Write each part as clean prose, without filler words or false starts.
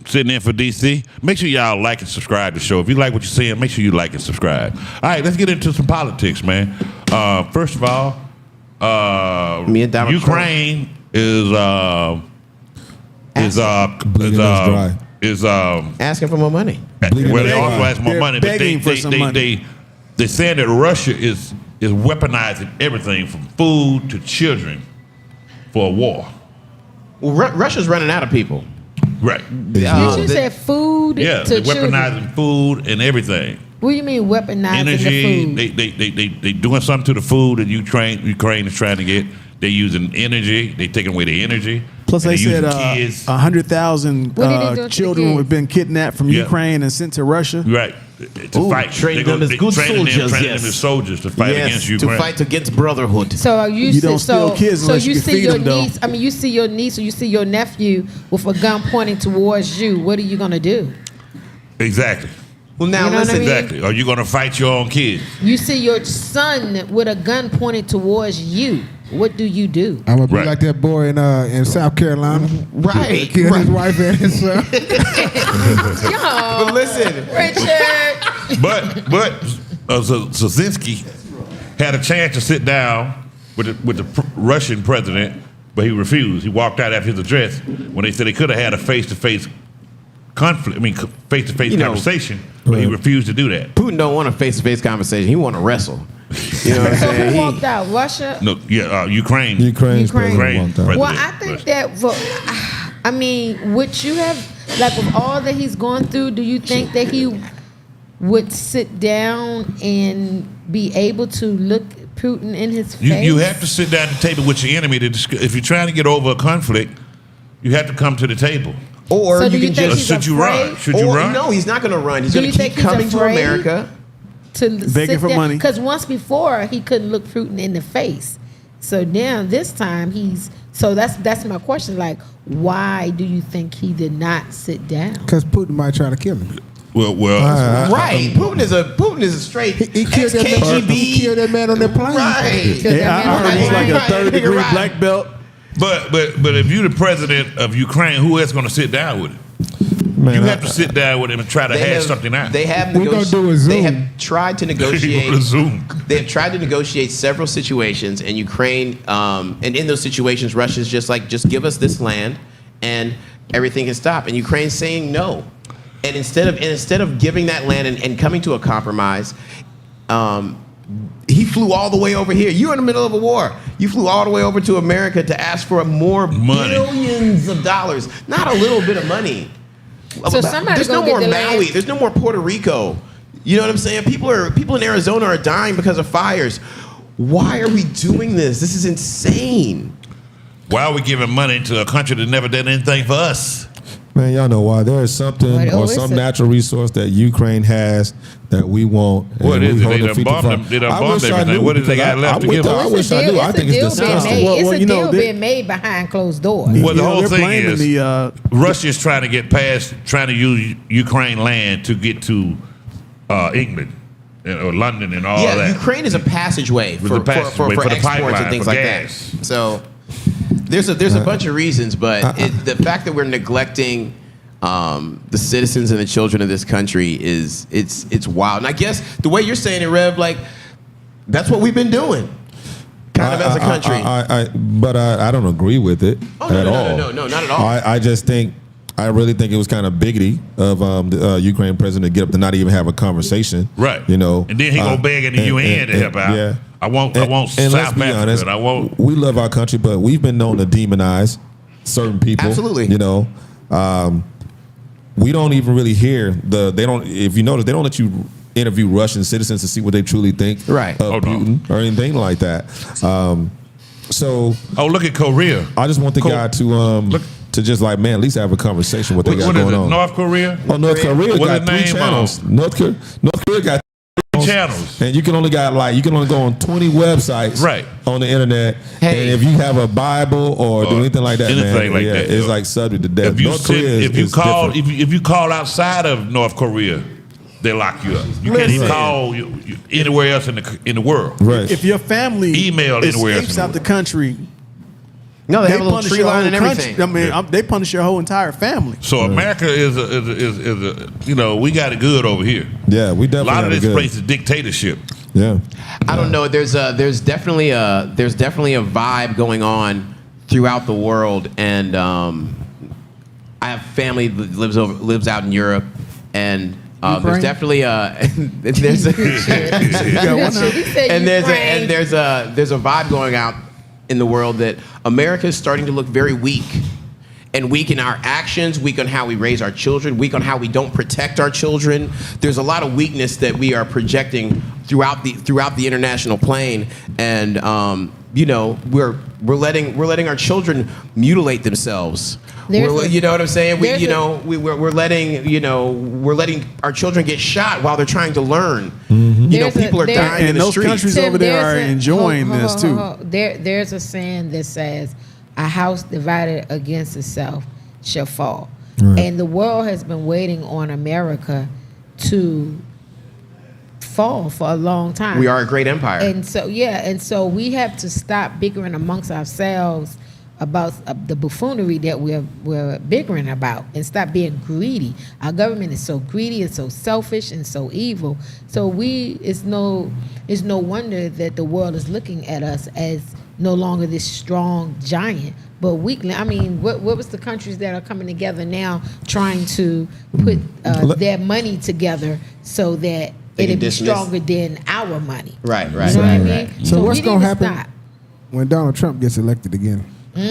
Sitting in for DC. Make sure y'all like and subscribe to the show. If you like what you're seeing, make sure you like and subscribe. All right, let's get into some politics, man. First of all, Me and Donald Ukraine is asking for more money. Well, they also ask more money, but they saying that Russia is weaponizing everything from food to children for a war. Well, Russia's running out of people. Right. Did you say food Yeah, to they're children? weaponizing food and everything. What do you mean weaponizing Energy, the food? they doing something to the food that Ukraine is trying to get. They're using energy. They're taking away the energy. Plus, they said kids. 100,000 children have been kidnapped from Ukraine and sent to Russia. Right. To fight. Training them as good soldiers. Training them as soldiers to fight against Ukraine. To fight against brotherhood. So you don't steal kids unless you can feed them, though. I mean, you see your niece or you see your nephew with a gun pointing towards you. What are you going to do? Exactly. Well, now You know listen. what I mean? Exactly. Are you going to fight your own kids? You see your son with a gun pointed towards you. What do you do? I'm gonna be like that boy in South Carolina, Right. Killed his wife and his son. But listen, Richard. But Zelensky had a chance to sit down with the Russian president, but he refused. He walked out after his address when they said they could have had a face-to-face conflict. I mean, face-to-face conversation, but he refused to do that. Putin don't want a face-to-face conversation. He want to wrestle. You know what I'm So saying? who walked out? Russia? No, Ukraine. Ukraine. Well, I think that. I mean, would you have with all that he's gone through? Do you think that he would sit down and be able to look Putin in his face? You have to sit down at the table with your enemy to discuss. If you're trying to get over a conflict, you have to come to the table. Or So you do you can think just. he's Should you afraid? run? Should you run? No, he's not going to run. He's Do going you to think keep he's coming to afraid? America. To Begging for money. Because once before he couldn't look Putin in the face, so now this time he's. So that's my question. Like, why do you think he did not sit down? Because Putin might try to kill him. Well, Right. Putin is a straight He killed that man. He killed that man on that plane. Right. Yeah, I heard he's like a third-degree Right. black belt. but if you're the president of Ukraine, who else going to sit down with him? Man, You have to sit down with him and try to hash something out. They have We're gonna do a Zoom. They have tried to negotiate. a Zoom. They have tried to negotiate several situations, and Ukraine, and in those situations, Russia's just give us this land, and everything can stop. And Ukraine's saying no. And instead of giving that land and coming to a compromise, he flew all the way over here. You're in the middle of a war. You flew all the way over to America to ask for more Money. billions of dollars, not a little bit of money. So somebody's There's no gonna more get the Maui. land. There's no more Puerto Rico. You know what I'm saying? People in Arizona are dying because of fires. Why are we doing this? This is insane. Why are we giving money to a country that never did anything for us? Man, y'all know why. There is something What- or is some it? natural resource that Ukraine has that we want. and What is we it? hold They the done feet to bombed fire. them. They done I bombed wish I everything. knew What is they because got left to give them? I wish I knew. I think it's disgusting. Well, It's you a know, deal they- being made behind closed doors. Well, the whole they're thing blaming is the Russia's trying to get past, trying to use Ukraine land to get to England or London and all Yeah, that. Ukraine is a passageway With for the passageway, for the exports pipeline, and things for like gas. that. So there's a bunch of reasons, but the fact that we're neglecting the citizens and the children of this country it's wild. And I guess the way you're saying it, Rev, like that's what we've been doing, kind of as a country. But I don't agree with it at all. No, not at all. I really think it was kind of biggity of the Ukraine president to get up to not even have a conversation. Right. You know. And then he go begging the UN to help out. Yeah. I want And South let's be Africa. honest, And I want. we love our country, but we've been known to demonize certain people. Absolutely. You know. We don't even really hear they don't. If you notice, they don't let you interview Russian citizens to see what they truly think Right. of Oh, no. Putin or anything like that. So Oh, look at Korea. I just want the guy to just like, man, at least have a conversation what they got What is going it? on. North Korea? Oh, North Korea What got the 3 name channels. North Korea got 3 Channels. and you can only go on 20 websites Right. on the internet. Hey. And if you have a Bible or do anything like that, anything man, like that, it's yo. like subject to death. If you North Korea is different. if you call outside of North Korea, they lock you up. You can't even call anywhere else in the world. Right. if your family Email anywhere escapes else in out the the country, No, they have a little punish tree your line whole and everything. country. I mean, they punish your whole entire family. So America is a we got it good over here. Yeah, we A definitely lot of got it this good. place is dictatorship. Yeah. I don't know. There's definitely a vibe going on throughout the world, and I have family that lives out in Europe, and there's definitely there's a vibe going out in the world that America is starting to look very weak. And weak in our actions, weak on how we raise our children, weak on how we don't protect our children. There's a lot of weakness that we are projecting throughout the international plane, and we're letting our children mutilate themselves. You know what I'm saying? We're letting our children get shot while they're trying to learn. People are dying in the those streets. countries over there are enjoying this too. There's a saying that says, "A house divided against itself shall fall." Right. And the world has been waiting on America to fall for a long time. We are a great empire. And so we have to stop bickering amongst ourselves about the buffoonery that we're bickering about, and stop being greedy. Our government is so greedy and so selfish and so evil. So it's no wonder that the world is looking at us as no longer this strong giant, but weakling. I mean, what was the countries that are coming together now trying to put their money together so that it'll be stronger than our money? Right. You know what I mean? So what's going to happen stop. when Donald Trump gets elected again? World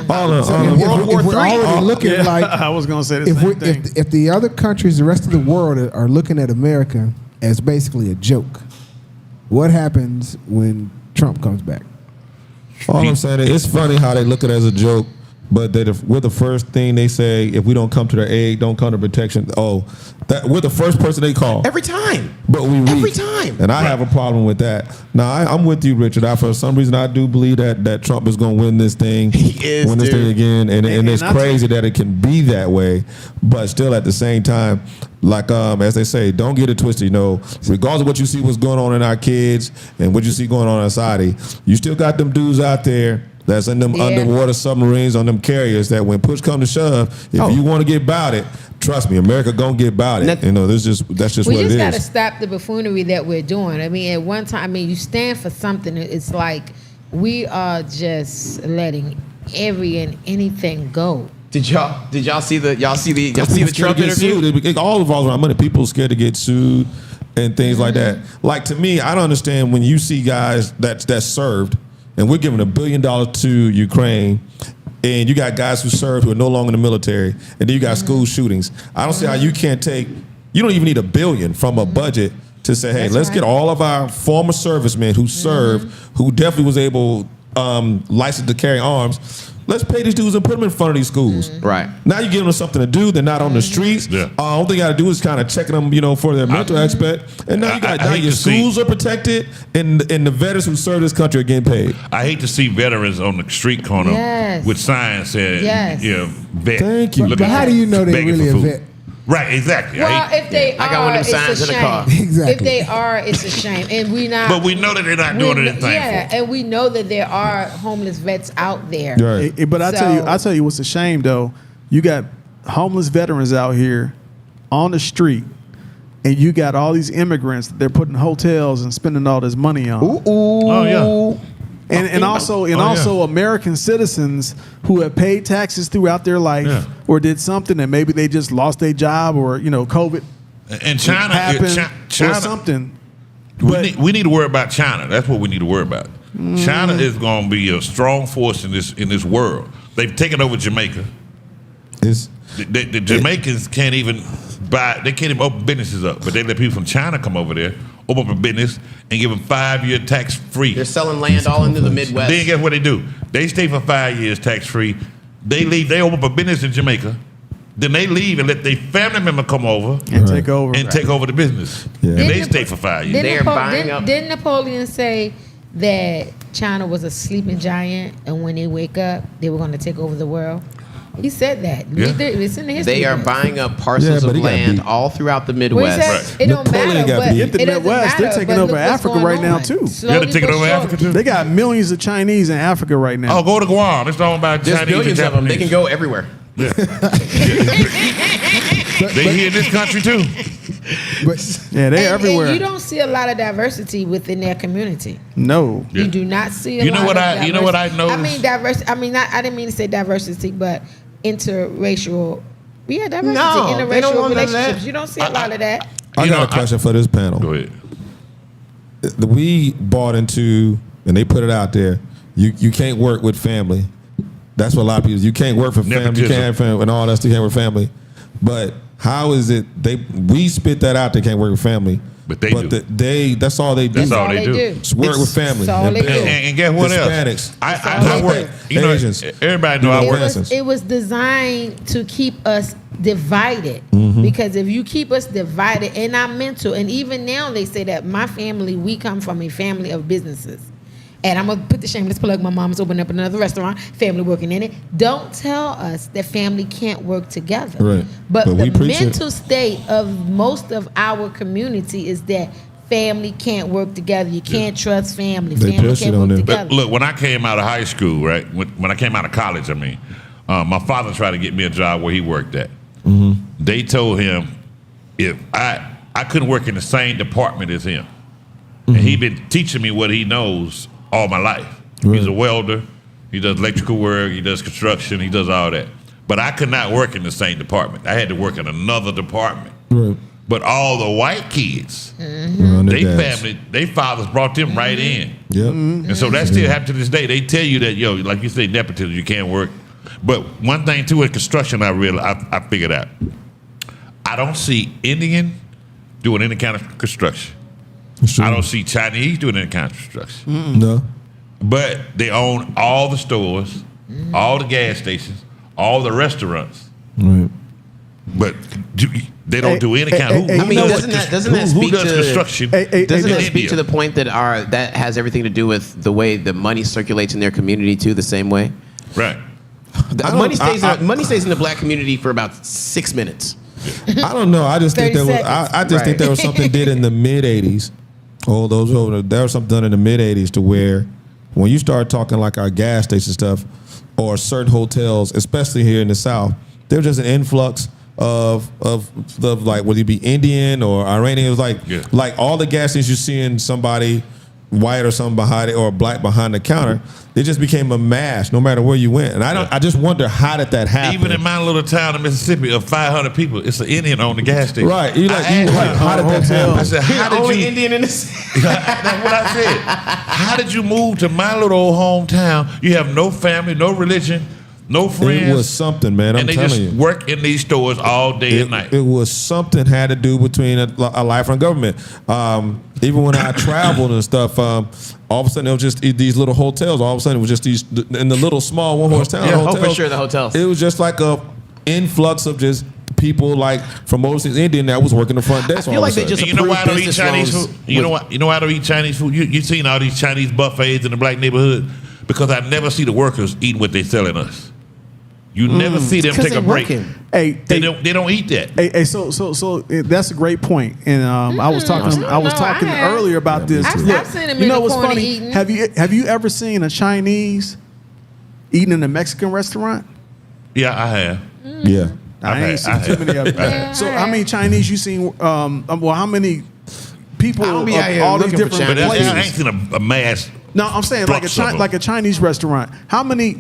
If we're already looking like I was going to say the same thing. if the other countries, the rest of the world, are looking at America as basically a joke, what happens when Trump comes back? All I'm saying is, it's funny how they look at it as a joke, but we're the first thing they say if we don't come to their aid, don't come to protection. We're the first person they call. Every time. But we Every weak. time. And I have a problem with that. Now, I'm with you, Richard. For some reason, I do believe that Trump is going to win this thing. He is, win this dude. thing again. And it's crazy that it can be that way. But still, at the same time, like as they say, don't get it twisted. Regardless of what you see what's going on in our kids and what you see going on in our society, you still got them dudes out there that's in them underwater submarines on them carriers that when push come to shove, if you want to get about it, trust me, America gonna get about it. That's just what it is. We just got to stop the buffoonery that we're doing. I mean, at one time, you stand for something. It's like we are just letting every and anything go. Did y'all see the Trump interview? It all revolves around money. People are scared to get sued and things like that. Like, to me, I don't understand when you see guys that's served, and we're giving $1 billion to Ukraine, and you got guys who served who are no longer in the military, and then you got school shootings. I don't see how you can't you don't even need $1 billion from a budget to say, hey, let's get all of our former servicemen who served, who definitely was able, licensed to carry arms. Let's pay these dudes and put them in front of these schools. Right. Now you give them something to do. They're not on the streets. Yeah. All they got to do is kind of checking them, for their mental aspect. And now your schools are protected, and the veterans who serve this country are getting paid. I hate to see veterans on the street corner with signs saying, vet. Thank you. But how do you know they're begging really for a food. vet? Right, exactly. Well, if they I got one of them are, signs it's a in the shame. car. Exactly. If they are, it's a shame, and we not. But we know that they're not doing anything. Yeah, and we know that there are homeless vets out there. Right. But I tell you what's a shame though. You got homeless veterans out here on the street, and you got all these immigrants that they're putting in hotels and spending all this money on. Oh yeah. And also American citizens who have paid taxes throughout their life or did something, and maybe they just lost their job, or COVID And China happened China, or something. We need to worry about China. That's what we need to worry about. China is going to be a strong force in this world. They've taken over Jamaica. The Jamaicans can't even open businesses up, but they let people from China come over there, open up a business, and give them 5-year tax free. They're selling land all into the Midwest. Then guess what they do? They stay for 5 years tax free. They leave. They open up a business in Jamaica. Then they leave and let their family member come over and take over the business. Yeah. And they stay for 5 years. They're buying up. Didn't Napoleon say that China was a sleeping giant, and when they wake up, they were going to take over the world? He said that. Yeah. It's in the history. They are books. buying up parcels but of he got land beat. all throughout the Well, Midwest. he said, it don't Napoleon matter, got but beat. it The doesn't Midwest, they're matter, taking but over look what's Africa going right now, on. too. Yeah, Slowly they're taking but over Africa surely. too. They got millions of Chinese in Africa right now. Oh, go to Guam. It's owned by There's Chinese billions and of them. They can Japanese. go everywhere. They here in this country too. But Yeah, they're everywhere. And you don't see a lot of diversity within their community. No. Yeah. You do not see a You lot know what of I- you know what I diversity. I mean, noticed? diversity. I mean, I didn't mean to say diversity, but interracial. Yeah, diversity, No, they don't interracial want none of that. relationships. You don't see a lot of that. I You got know, a question for this panel. Go ahead. We bought into, and they put it out there. You can't work with family. That's what a lot of people. You can't work for family. You Nepotism. can't have family and all that. You can't work with family. But how is it we spit that out? They can't work with family. But they do. That's all they do. That's all they do. Just work with family. That's all they do. And guess what else? Hispanics. I work. You know, Asians. everybody know I You know, work. It was designed to keep us divided because if you keep us divided in our mental, and even now they say that my family, we come from a family of businesses. And I'm gonna put the shameless plug. My mom's opening up another restaurant, family working in it. Don't tell us that family can't work together. Right. But But we the preach it. mental state of most of our community is that family can't work together. You can't trust family. They Family push it can't on work them. together. But look, when I came out of high school, right? When I came out of college, I mean, my father tried to get me a job where he worked at. They told him if I couldn't work in the same department as him, and he been teaching me what he knows all my life. He's a welder. He does electrical work. He does construction. He does all that. But I could not work in the same department. I had to work in another department. Right. But all the white kids, Around their they dads. family, they fathers brought them right in. Yep. And so that still happens to this day. They tell you that, yo, like you say, nepotism, you can't work. But one thing too, in construction, I figured out. I don't see Indian doing any kind of construction. It's true. I don't see Chinese doing any kind of construction. No. But they own all the stores, all the gas stations, all the restaurants. Right. But they don't Hey, do any hey, kind. hey, Who I mean, knows doesn't what that- doesn't that who speak does to- construction? Hey, Doesn't in that speak to India? the point that that has everything to do with the way the money circulates in their community too, the same way? Right. Money stays in the black community for about 6 minutes. I don't know. I just think 30 there was. seconds. I just think there was something did in the mid '80s. Oh, there was something done in the mid '80s to where, when you start talking like our gas station stuff, or certain hotels, especially here in the South, there was just an influx of like, whether it be Indian or Iranian. It was like all the gas stations you see in somebody white or something behind it or black behind the counter. It just became a mass no matter where you went. And I just wonder, how did that happen? Even in my little town in Mississippi of 500 people, it's an Indian on the gas station. Right. You like, I asked him, how did that happen? I said, how did Only you? Indian in this. That's what I said. How did you move to my little old hometown? You have no family, no religion, no friends. It was something, man. I'm and they telling just you. work in these stores all day and night. It was something had to do between a life and government. Even when I traveled and stuff, all of a sudden it was just these little hotels. All of a sudden it was just these in the little small one-horse town. Yeah, hotels, for sure, the hotels. It was just like a influx of just people like from overseas Indian that was working the front desk. I feel all like of a they sudden. just And you know why I don't eat business Chinese loans food? You know why I don't eat Chinese food? You seen all these Chinese buffets in the black neighborhood? Because I never see the workers eating what they selling us. You never see them 'cause take a they break. working. Hey, They don't eat that. Hey, so that's a great point. And I was talking have. earlier about this. I've Look, seen them you in know the what's corner funny? eating. Have you ever seen a Chinese eating in a Mexican restaurant? Yeah, I have. Yeah. I ain't seen I too many of them. Yeah, So I how many Chinese you seen? Well, how many people I don't of be out here all these looking for different But Chinese. I places? ain't seen a mass. No, I'm saying like Flux of them. like a Chinese restaurant. How many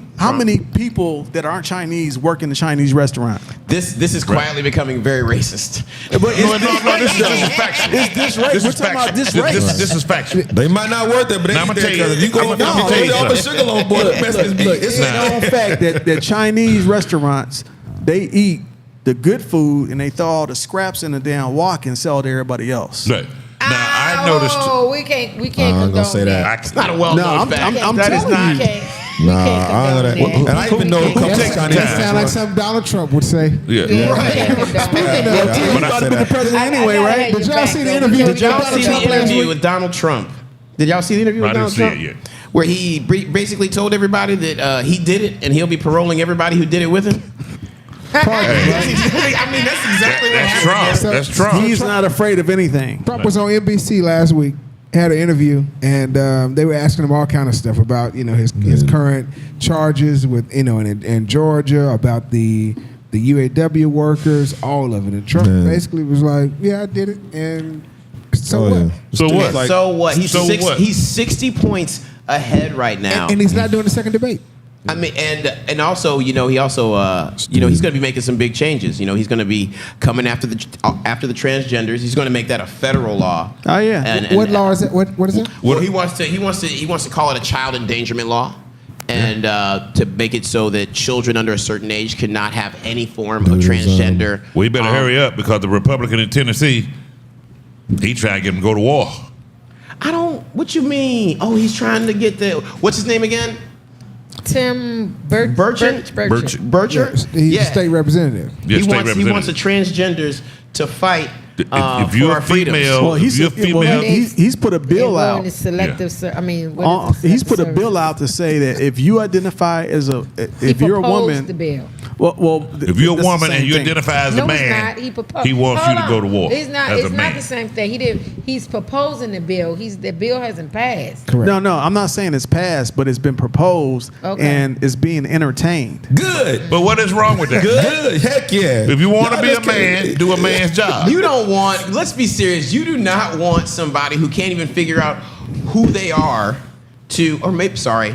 people that aren't Chinese work in the Chinese restaurant? This is quietly becoming very racist. But No, this is factual. It's DisRace. This We're is talking about factual. DisRace. This is factual. They might not work there, but they Now, eat I'ma there tell you- 'cause if you go I'ma up tell you on the something. sugar boy, the best is Look, it's a known fact that Chinese restaurants, they eat the good food and they throw all the scraps in the damn wok and sell to everybody else. Right. Now I noticed. Oh, we can't I'm condone gonna say that. It's not a well-known fact. I'm That is telling you. We Nah, can't I condone don't know that. that. And I even know a couple takes of Chinese time? That sound like something Donald Trump would say. Yeah. Yeah, we can't condone that. But I About said to be the that. president anyway, I gotta right? have Did you y'all back, see the though. interview Did y'all Donald see Trump the last interview week? with Donald Trump? Did y'all see the interview I with didn't Donald see Trump? it yet. where he basically told everybody that he did it and he'll be paroling everybody who did it with him? I mean, that's exactly what That's happened. Trump. That's Trump. He's not afraid of anything. Trump was on NBC last week, had an interview, and they were asking him all kind of stuff about his current charges with in Georgia, about the UAW workers, all of it. And Trump basically was like, "Yeah, I did it," and so what? So what? So what? He's 60 points ahead right now. And he's not doing the second debate. I mean, and also, he also, he's going to be making some big changes. He's going to be coming after the transgenders. He's going to make that a federal law. Oh yeah. And What law is it? What is it? Well, he wants to call it a child endangerment law, and to make it so that children under a certain age cannot have any form of transgender. Well, you better hurry up because the Republican in Tennessee, he trying to get him to go to war. What you mean? Oh, he's trying to get what's his name again? Tim Burchett? Burchett? He's the state representative. Yeah, He state wants the representative. transgenders to fight If for you're our a freedoms. female, Well, if you're a female, he's put a bill They're out. going to selective I mean, what is it? He's put a Selective bill out to say that if you identify as He if you're a proposed woman, the bill. well, if you're a that's the woman same and you thing. identify as No, a man, it's not. He proposed. he wants you to go to war. It's not. as a It's man. not the same thing. He's proposing the bill. The bill hasn't passed. Correct. No, I'm not saying it's passed, but it's been proposed Okay. and it's being entertained. Good. But what is wrong with that? Good. Heck yeah. If you want to Y'all be a just can't- man, do a man's job. You don't want, let's be serious, you do not want somebody who can't even figure out who they are or maybe, sorry.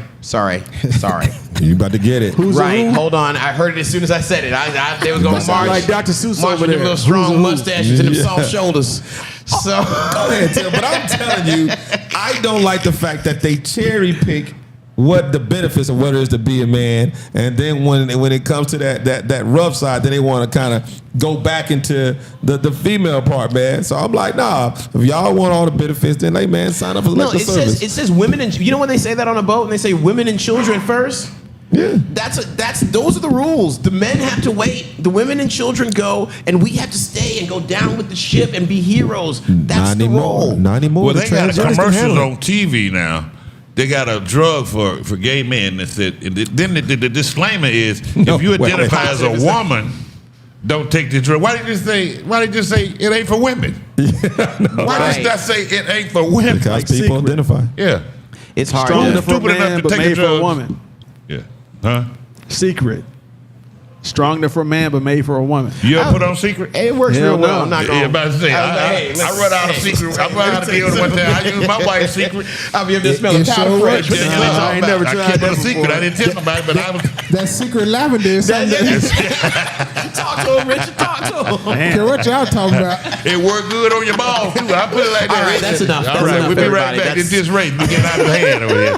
You about to get it. Who's Right, a who? hold on. I heard it as soon as I said it. They was going to march. Like Dr. Seuss march over with them there. little strong Who's a who? mustaches and them Yeah. soft shoulders. So, Go ahead, Tim. But I'm telling you, I don't like the fact that they cherry pick what the benefits of what it is to be a man, and then when it comes to that rough side, then they want to kind of go back into the female part, man. So I'm like, nah. If y'all want all the benefits, then like, man, sign up for no, electric service. it says women and, you know when they say that on a boat and they say women and children first? Yeah. Those are the rules. The men have to wait. The women and children go, and we have to stay and go down with the ship and be heroes. That's the role. Not anymore. Well, The they got transgenders can commercials handle it. on TV now. They got a drug for gay men that said. And then the disclaimer is, if you wait. identify as a woman, don't take the drug. Why did you say it ain't for women? Why Right. did that say it ain't for women? Because Like people secret. identify. Yeah, It's hard. Strong Yeah. enough for a Stupid enough man, to but take made the for a drugs. woman. yeah, huh? Secret. Strong enough for a man, but made for a woman. You ever put on Secret? It works Hell real well. no. I'm not Yeah, going. about to say, I run out of Secret. I run out of deal one time. I use my wife's Secret. I'll be able to smell It a powder sure fresh. works. What the Yeah, hell I you talking ain't never about? I tried kept it a that secret. before. I didn't tell nobody, but I was. That secret lavender is something. Talk to him, Richard. Talk to him. Care what y'all talking about? It worked good on your balls too. I put it like that. All right, that's enough. All That's right, enough, we'll be right everybody. back. That's- It's DisRace. We get out of hand over here.